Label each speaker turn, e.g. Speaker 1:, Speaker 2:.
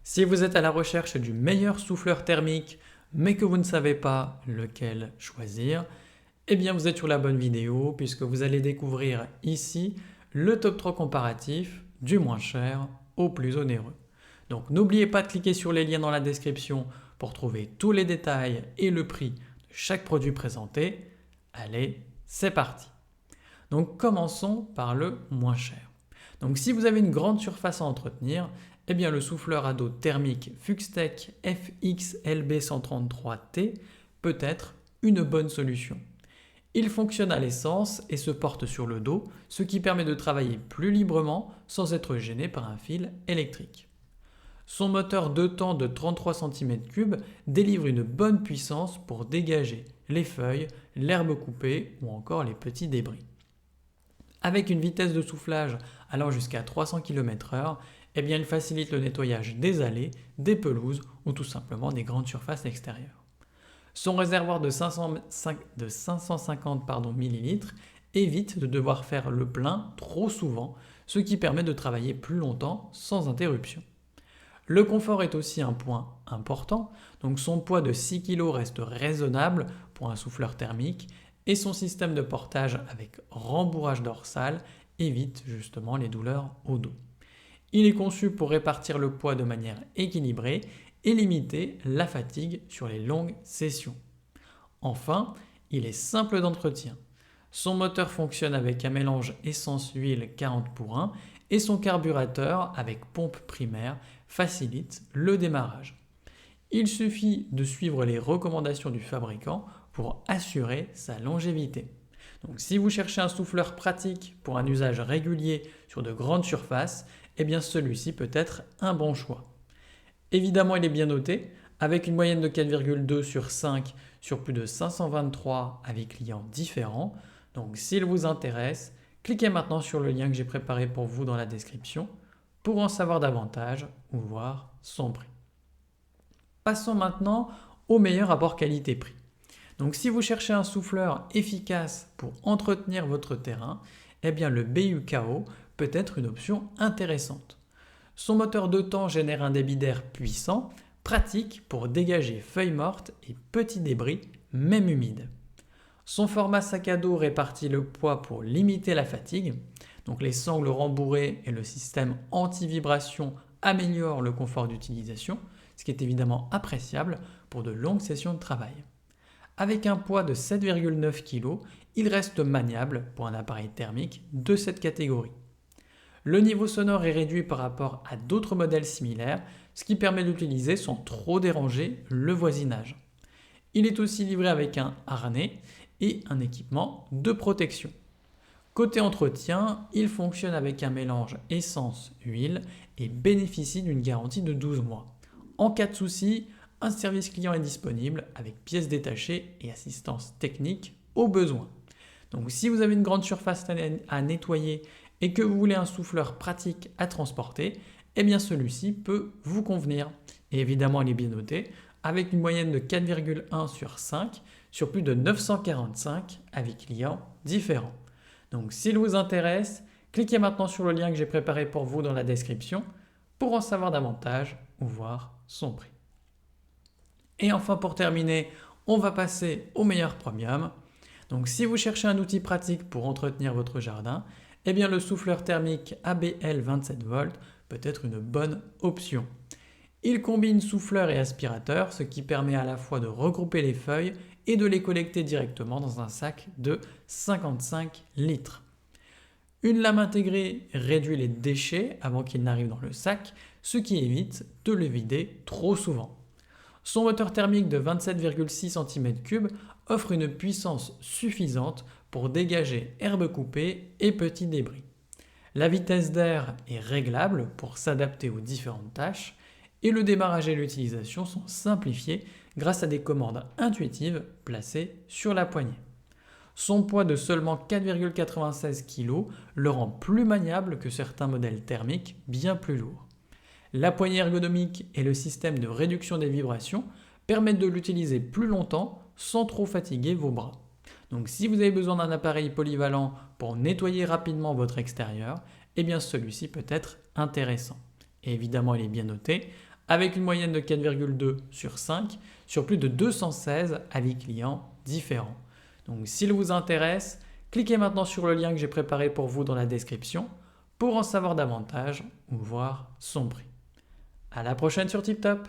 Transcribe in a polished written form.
Speaker 1: Si vous êtes à la recherche du meilleur souffleur thermique, mais que vous ne savez pas lequel choisir, eh bien vous êtes sur la bonne vidéo puisque vous allez découvrir ici le top 3 comparatif du moins cher au plus onéreux. Donc n'oubliez pas de cliquer sur les liens dans la description pour trouver tous les détails et le prix de chaque produit présenté. Allez, c'est parti. Donc commençons par le moins cher. Donc si vous avez une grande surface à entretenir, eh bien le souffleur à dos thermique Fuxtech FXLB133T peut être une bonne solution. Il fonctionne à l'essence et se porte sur le dos, ce qui permet de travailler plus librement sans être gêné par un fil électrique. Son moteur 2 temps de 33 cm3 délivre une bonne puissance pour dégager les feuilles, l'herbe coupée ou encore les petits débris. Avec une vitesse de soufflage allant jusqu'à 300 km/h, eh bien il facilite le nettoyage des allées, des pelouses ou tout simplement des grandes surfaces extérieures. Son réservoir de 550 ml évite de devoir faire le plein trop souvent, ce qui permet de travailler plus longtemps sans interruption. Le confort est aussi un point important, donc son poids de 6 kg reste raisonnable pour un souffleur thermique et son système de portage avec rembourrage dorsal évite justement les douleurs au dos. Il est conçu pour répartir le poids de manière équilibrée et limiter la fatigue sur les longues sessions. Enfin, il est simple d'entretien. Son moteur fonctionne avec un mélange essence-huile 40:1 et son carburateur avec pompe primaire facilite le démarrage. Il suffit de suivre les recommandations du fabricant pour assurer sa longévité. Donc si vous cherchez un souffleur pratique pour un usage régulier sur de grandes surfaces, eh bien celui-ci peut être un bon choix. Évidemment, il est bien noté, avec une moyenne de 4,2 sur 5 sur plus de 523 avis clients différents. Donc s'il vous intéresse, cliquez maintenant sur le lien que j'ai préparé pour vous dans la description pour en savoir davantage ou voir son prix. Passons maintenant au meilleur rapport qualité-prix. Donc si vous cherchez un souffleur efficace pour entretenir votre terrain, eh bien le BUKO peut être une option intéressante. Son moteur 2 temps génère un débit d'air puissant, pratique pour dégager feuilles mortes et petits débris, même humides. Son format sac à dos répartit le poids pour limiter la fatigue. Donc les sangles rembourrées et le système anti-vibration améliorent le confort d'utilisation, ce qui est évidemment appréciable pour de longues sessions de travail. Avec un poids de 7,9 kg, il reste maniable pour un appareil thermique de cette catégorie. Le niveau sonore est réduit par rapport à d'autres modèles similaires, ce qui permet d'utiliser sans trop déranger le voisinage. Il est aussi livré avec un harnais et un équipement de protection. Côté entretien, il fonctionne avec un mélange essence-huile et bénéficie d'une garantie de 12 mois. En cas de souci, un service client est disponible avec pièces détachées et assistance technique au besoin. Donc si vous avez une grande surface à nettoyer et que vous voulez un souffleur pratique à transporter, eh bien celui-ci peut vous convenir. Et évidemment, il est bien noté avec une moyenne de 4,1 sur 5 sur plus de 945 avis clients différents. Donc s'il vous intéresse, cliquez maintenant sur le lien que j'ai préparé pour vous dans la description pour en savoir davantage ou voir son prix. Et enfin pour terminer, on va passer au meilleur premium. Donc si vous cherchez un outil pratique pour entretenir votre jardin, eh bien le souffleur thermique ABL 27V peut être une bonne option. Il combine souffleur et aspirateur, ce qui permet à la fois de regrouper les feuilles et de les collecter directement dans un sac de 55 litres. Une lame intégrée réduit les déchets avant qu'ils n'arrivent dans le sac, ce qui évite de le vider trop souvent. Son moteur thermique de 27,6 cm3 offre une puissance suffisante pour dégager herbe coupée et petits débris. La vitesse d'air est réglable pour s'adapter aux différentes tâches et le démarrage et l'utilisation sont simplifiés grâce à des commandes intuitives placées sur la poignée. Son poids de seulement 4,96 kg le rend plus maniable que certains modèles thermiques bien plus lourds. La poignée ergonomique et le système de réduction des vibrations permettent de l'utiliser plus longtemps sans trop fatiguer vos bras. Donc si vous avez besoin d'un appareil polyvalent pour nettoyer rapidement votre extérieur, eh bien celui-ci peut être intéressant. Et évidemment, il est bien noté avec une moyenne de 4,2 sur 5 sur plus de 216 avis clients différents. Donc s'il vous intéresse, cliquez maintenant sur le lien que j'ai préparé pour vous dans la description pour en savoir davantage ou voir son prix. À la prochaine sur TipTop.